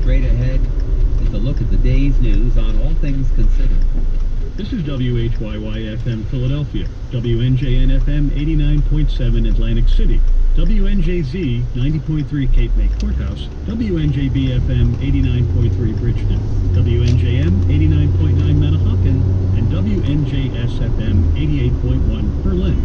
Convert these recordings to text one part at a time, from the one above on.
Straight ahead is a look at the day's news on All Things Considered. This is WHYY-FM Philadelphia, WNJN-FM 89.7 Atlantic City, WNJZ 90.3 Cape May Courthouse, WNJB-FM 89.3 Bridgeton, WNJM 89.9 Manahawkin, and WNJS-FM 88.1 Berlin.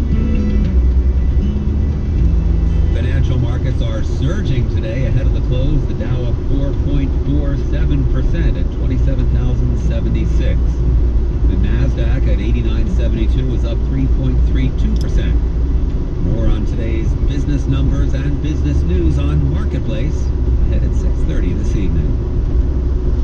Financial markets are surging today ahead of the close. The Dow up 4.47% at 27,076. The Nasdaq at 89.72 is up 3.32%. More on today's business numbers and business news on Marketplace ahead at 6:30 this evening.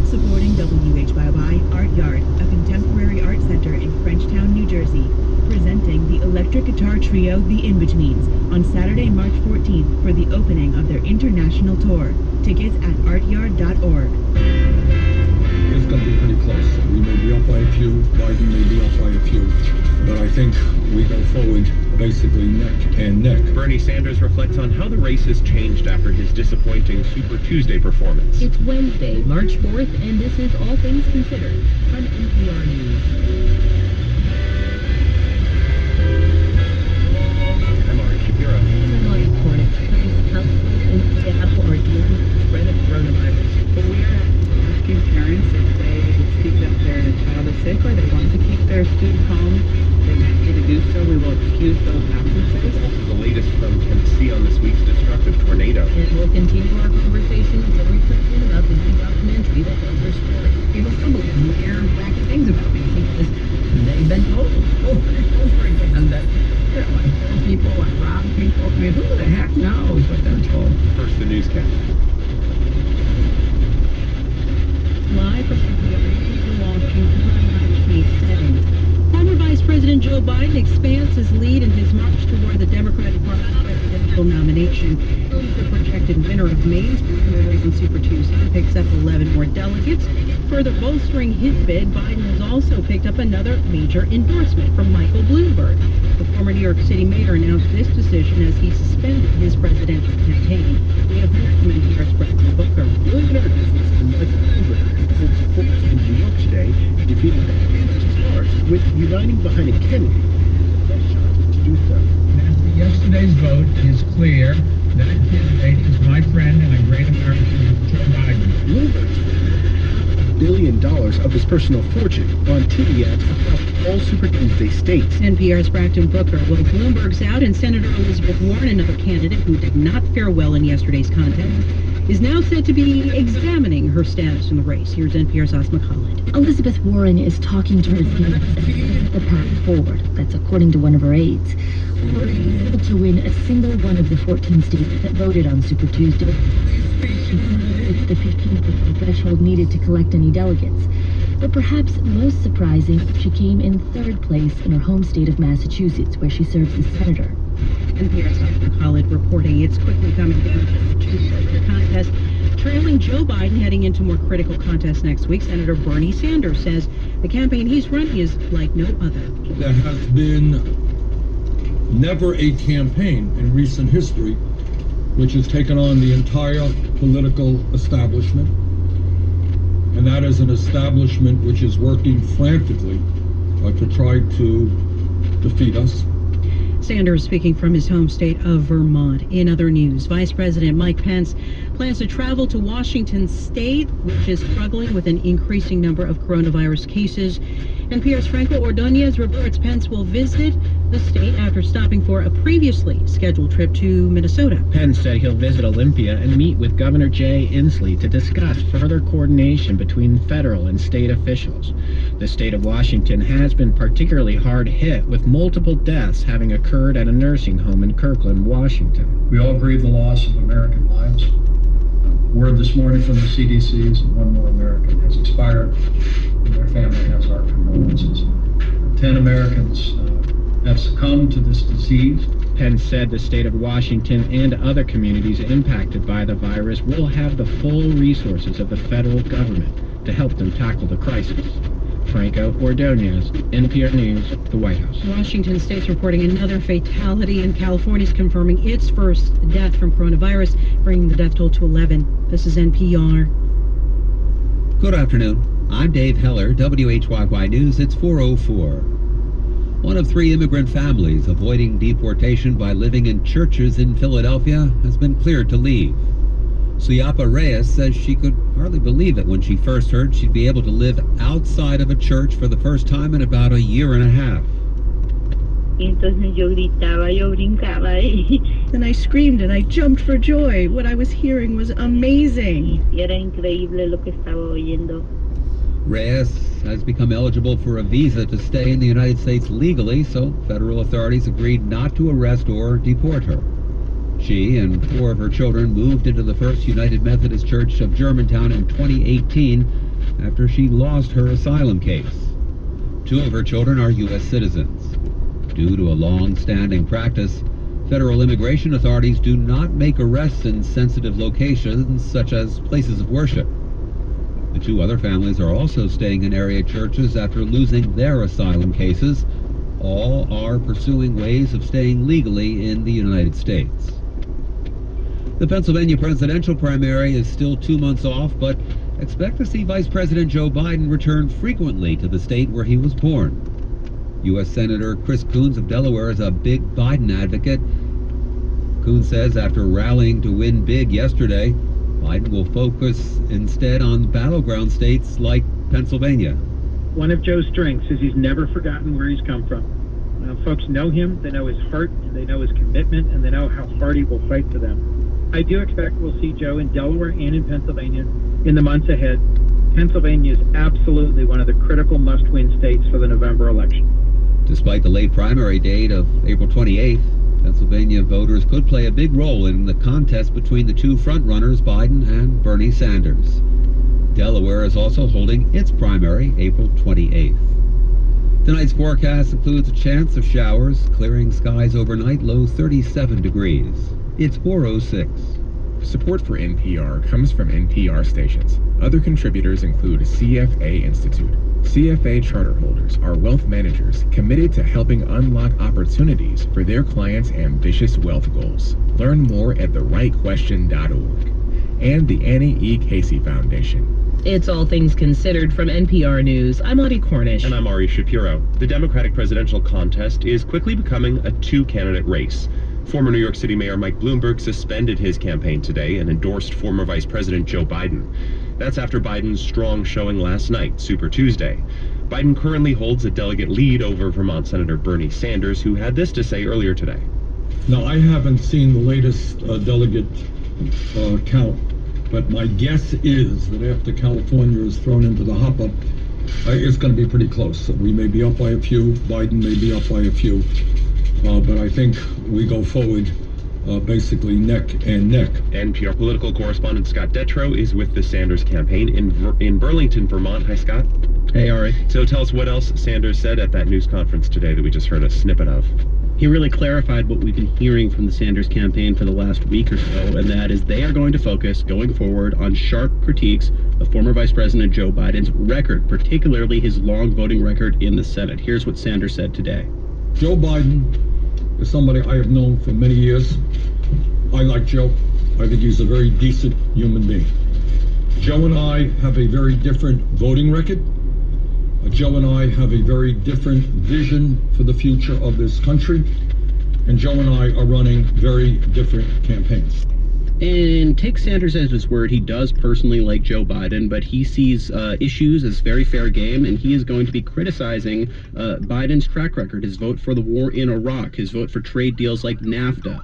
Supporting WHYY Art Yard, a contemporary art center in Frenchtown, New Jersey. Presenting the electric guitar trio The In-Betweens on Saturday, March 14th for the opening of their international tour. Tickets at artyard.org. It's going to be pretty close. We may be up by a few, Biden may be up by a few, but I think we go forward basically neck and neck. Bernie Sanders reflects on how the race has changed after his disappointing Super Tuesday performance. It's Wednesday, March 4th, and this is All Things Considered from NPR News. I'm Ari Shapiro. I'm Molly Cornick. Health in Seattle are dealing with the spread of coronavirus. But we are asking parents if they speak up their child is sick or they want to keep their student home, they need to do so. We will excuse those absences. This is the latest from Tennessee on this week's destructive tornado. And we'll continue our conversation with Hillary Clinton about the new documentary that tells her story. People still believe in weird, wacky things about me because they've been told over and over again that I kill people, I rob people. I mean, who the heck knows what they're told? First, the newscast. Live from Washington, former Vice President Joe Biden expands his lead in his march toward the Democratic presidential nomination. The projected winner of Maine's primary on Super Tuesday picks up 11 more delegates. Further bolstering his bid, Biden has also picked up another major endorsement from Michael Bloomberg. The former New York City mayor announced this decision as he suspended his presidential campaign. We have more from NPR's Bradley Booker. Billionaire businessman Michael Bloomberg, who supports in New York today, defeated the stars with uniting behind a candidate. Best shot to do so. After yesterday's vote, it is clear that candidate is my friend and a great American, Joe Biden. Bloomberg spent $500 billion of his personal fortune on TV ads across all Super Tuesday states. NPR's Braxton Booker. Well, Bloomberg's out, and Senator Elizabeth Warren, another candidate who did not fare well in yesterday's contest, is now said to be examining her status in the race. Here's NPR's Asma Khalid. Elizabeth Warren is talking to her team about the path forward. That's according to one of her aides. Warren was able to win a single one of the 14 states that voted on Super Tuesday. She it's the 15% threshold needed to collect any delegates. But perhaps most surprising, she came in third place in her home state of Massachusetts, where she serves as senator. NPR's Asma Khalid reporting it's quickly coming down to the contest. Trailing Joe Biden heading into more critical contests next week, Senator Bernie Sanders says the campaign he's running is like no other. There has been never a campaign in recent history which has taken on the entire political establishment, and that is an establishment which is working frantically to try to defeat us. Sanders speaking from his home state of Vermont. In other news, Vice President Mike Pence plans to travel to Washington state, which is struggling with an increasing number of coronavirus cases. NPR's Franco Ordonez reports Pence will visit the state after stopping for a previously scheduled trip to Minnesota. Pence said he'll visit Olympia and meet with Governor Jay Inslee to discuss further coordination between federal and state officials. The state of Washington has been particularly hard hit, with multiple deaths having occurred at a nursing home in Kirkland, Washington. We all grieve the loss of American lives. Word this morning from the CDC is that one more American has expired, and their family has our condolences. 10 Americans have succumbed to this disease. Pence said the state of Washington and other communities impacted by the virus will have the full resources of the federal government to help them tackle the crisis. Franco Ordonez, NPR News, the White House. Washington State's reporting another fatality, and California's confirming its first death from coronavirus, bringing the death toll to 11. This is NPR. Good afternoon. I'm Dave Heller, WHYY News. It's 4:04. One of 3 immigrant families avoiding deportation by living in churches in Philadelphia has been cleared to leave. Suyapa Reyes says she could hardly believe it when she first heard she'd be able to live outside of a church for the first time in about a year and a half. Entonces yo gritaba, yo brincaba Then I screamed and I jumped for joy. What I was hearing was amazing. y era increíble lo que estaba oyendo. Reyes has become eligible for a visa to stay in the United States legally, so federal authorities agreed not to arrest or deport her. She and 4 of her children moved into the First United Methodist Church of Germantown in 2018 after she lost her asylum case. 2 of her children are U.S. citizens. Due to a long-standing practice, federal immigration authorities do not make arrests in sensitive locations such as places of worship. The 2 other families are also staying in area churches after losing their asylum cases. All are pursuing ways of staying legally in the United States. The Pennsylvania presidential primary is still 2 months off, but expect to see Vice President Joe Biden return frequently to the state where he was born. U.S. Senator Chris Coons of Delaware is a big Biden advocate. Coons says after rallying to win big yesterday, Biden will focus instead on battleground states like Pennsylvania. One of Joe's strengths is he's never forgotten where he's come from. Folks know him, they know his heart, they know his commitment, and they know how hard he will fight for them. I do expect we'll see Joe in Delaware and in Pennsylvania in the months ahead. Pennsylvania is absolutely one of the critical must-win states for the November election. Despite the late primary date of April 28th, Pennsylvania voters could play a big role in the contest between the 2 frontrunners, Biden and Bernie Sanders. Delaware is also holding its primary April 28th. Tonight's forecast includes a chance of showers, clearing skies overnight, low 37 degrees. It's 4:06. Support for NPR comes from NPR stations. Other contributors include CFA Institute. CFA charter holders are wealth managers committed to helping unlock opportunities for their clients' ambitious wealth goals. Learn more at therightquestion.org. And the Annie E. Casey Foundation. It's All Things Considered from NPR News. I'm Audie Cornish. And I'm Ari Shapiro. The Democratic presidential contest is quickly becoming a 2-candidate race. Former New York City Mayor Mike Bloomberg suspended his campaign today and endorsed former Vice President Joe Biden. That's after Biden's strong showing last night, Super Tuesday. Biden currently holds a delegate lead over Vermont Senator Bernie Sanders, who had this to say earlier today. Now, I haven't seen the latest delegate count, but my guess is that after California is thrown into the hopper, it's going to be pretty close. We may be up by a few, Biden may be up by a few, but I think we go forward basically neck and neck. NPR political correspondent Scott Detrow is with the Sanders campaign in Burlington, Vermont. Hi, Scott. Hey, Ari. So tell us what else Sanders said at that news conference today that we just heard a snippet of. He really clarified what we've been hearing from the Sanders campaign for the last week or so, and that is they are going to focus going forward on sharp critiques of former Vice President Joe Biden's record, particularly his long voting record in the Senate. Here's what Sanders said today. Joe Biden is somebody I have known for many years. I like Joe. I think he's a very decent human being. Joe and I have a very different voting record. Joe and I have a very different vision for the future of this country. And Joe and I are running very different campaigns. And take Sanders as his word, he does personally like Joe Biden, but he sees issues as very fair game, and he is going to be criticizing Biden's track record, his vote for the war in Iraq, his vote for trade deals like NAFTA,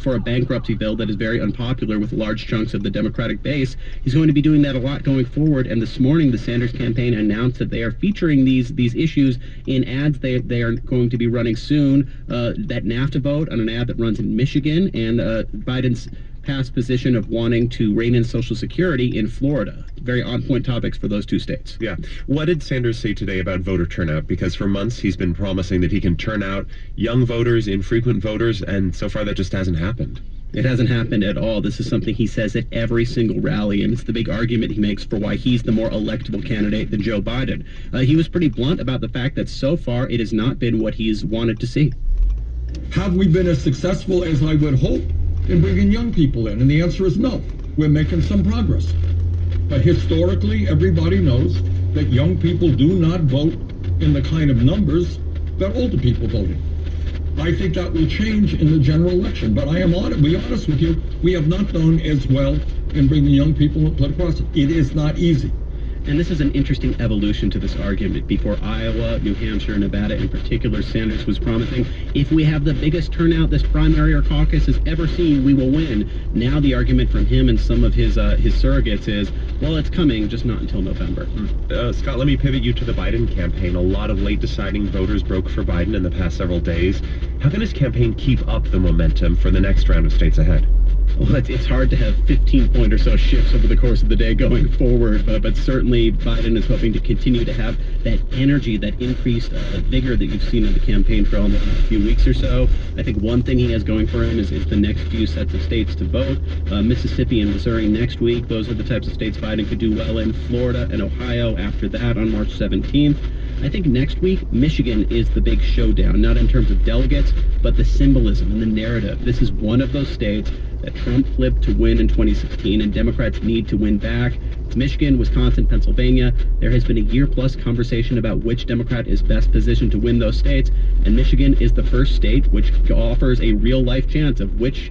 for a bankruptcy bill that is very unpopular with large chunks of the Democratic base. He's going to be doing that a lot going forward, and this morning the Sanders campaign announced that they are featuring these issues in ads they are going to be running soon. That NAFTA vote on an ad that runs in Michigan, and Biden's past position of wanting to rein in Social Security in Florida. Very on-point topics for those 2 states. Yeah. What did Sanders say today about voter turnout? Because for months he's been promising that he can turn out young voters, infrequent voters, and so far that just hasn't happened. It hasn't happened at all. This is something he says at every single rally, and it's the big argument he makes for why he's the more electable candidate than Joe Biden. He was pretty blunt about the fact that so far it has not been what he's wanted to see. Have we been as successful as I would hope in bringing young people in? And the answer is no. We're making some progress. But historically, everybody knows that young people do not vote in the kind of numbers that older people voted. I think that will change in the general election, but I am be honest with you, we have not done as well in bringing young people in political process. It is not easy. And this is an interesting evolution to this argument. Before Iowa, New Hampshire, Nevada in particular, Sanders was promising, if we have the biggest turnout this primary or caucus has ever seen, we will win. Now the argument from him and some of his surrogates is, well, it's coming, just not until November. Scott, let me pivot you to the Biden campaign. A lot of late deciding voters broke for Biden in the past several days. How can his campaign keep up the momentum for the next round of states ahead? Well, it's hard to have 15-point or so shifts over the course of the day going forward, but certainly Biden is hoping to continue to have that energy, that increased vigor that you've seen in the campaign trail in the last few weeks or so. I think one thing he has going for him is the next few sets of states to vote. Mississippi and Missouri next week. Those are the types of states Biden could do well in. Florida and Ohio after that on March 17th. I think next week, Michigan is the big showdown, not in terms of delegates, but the symbolism and the narrative. This is one of those states that Trump flipped to win in 2016, and Democrats need to win back. It's Michigan, Wisconsin, Pennsylvania. There has been a year-plus conversation about which Democrat is best positioned to win those states, and Michigan is the first state which offers a real-life chance of which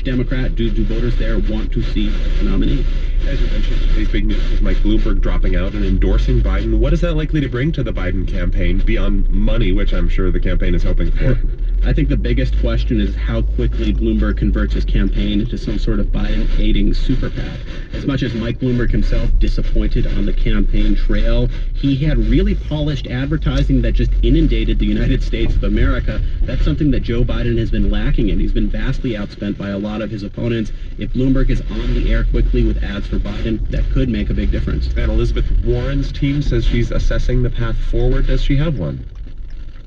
Democrat do voters there want to see as the nominee. As you mentioned, today's big news is Mike Bloomberg dropping out and endorsing Biden. What is that likely to bring to the Biden campaign beyond money, which I'm sure the campaign is hoping for? I think the biggest question is how quickly Bloomberg converts his campaign into some sort of Biden-aiding super PAC. As much as Mike Bloomberg himself disappointed on the campaign trail, he had really polished advertising that just inundated the United States of America. That's something that Joe Biden has been lacking in. He's been vastly outspent by a lot of his opponents. If Bloomberg is on the air quickly with ads for Biden, that could make a big difference. And Elizabeth Warren's team says she's assessing the path forward. Does she have one?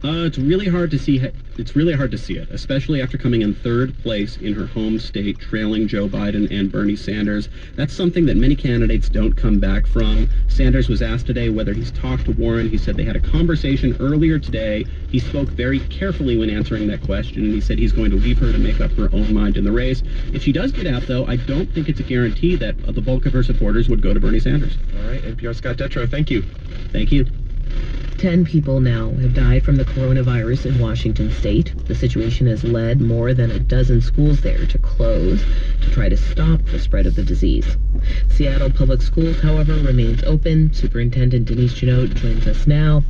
It's really hard to see. It's really hard to see it, especially after coming in third place in her home state, trailing Joe Biden and Bernie Sanders. That's something that many candidates don't come back from. Sanders was asked today whether he's talked to Warren. He said they had a conversation earlier today. He spoke very carefully when answering that question, and he said he's going to leave her to make up her own mind in the race. If she does get out, though, I don't think it's a guarantee that the bulk of her supporters would go to Bernie Sanders. All right, NPR Scott Detrow, thank you. Thank you. 10 people now have died from the coronavirus in Washington state. The situation has led more than a dozen schools there to close to try to stop the spread of the disease. Seattle Public Schools, however, remains open. Superintendent Denise Janot joins us now.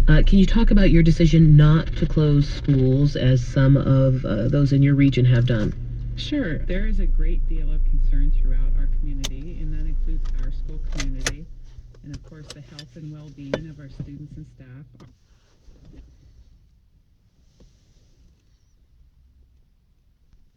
Can you talk about your decision not to close schools as some of those in your region have done? Sure. There is a great deal of concern throughout our community, and that includes our school community. And of course, the health and well-being of our students and staff.